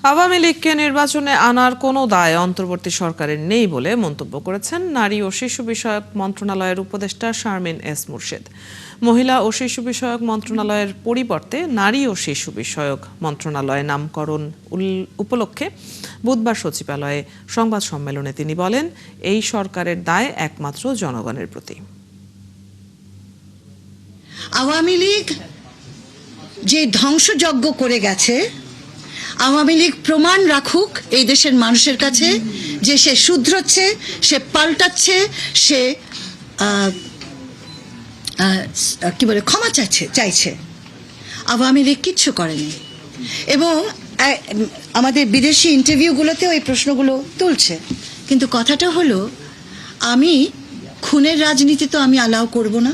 আওয়ামী লীগকে নির্বাচনে আনার কোনো দায় অন্তর্বর্তী সরকারের নেই বলে মন্তব্য করেছেন নারী ও শিশু বিষয়ক মন্ত্রণালয়ের উপদেষ্টা শারমিন এস মুর্শেদ। মহিলা ও শিশু বিষয়ক মন্ত্রণালয়ের পরিবর্তে নারী ও শিশু বিষয়ক মন্ত্রণালয় নামকরণ উপলক্ষে বুধবার সচিবালয়ে সংবাদ সম্মেলনে তিনি বলেন, এই সরকারের দায় একমাত্র জনগণের প্রতি। আওয়ামী লীগ যে ধ্বংসযজ্ঞ করে গেছে, আওয়ামী লীগ প্রমাণ রাখুক এই দেশের মানুষের কাছে যে সে শুধরোচ্ছে, সে পাল্টাচ্ছে, সে কি বলে ক্ষমা চাইছে। আওয়ামী লীগ কিচ্ছু করেনি এবং আমাদের বিদেশি ইন্টারভিউগুলোতেও এই প্রশ্নগুলো তুলছে। কিন্তু কথাটা হলো, আমি খুনের রাজনীতি তো আমি অ্যালাউ করব না।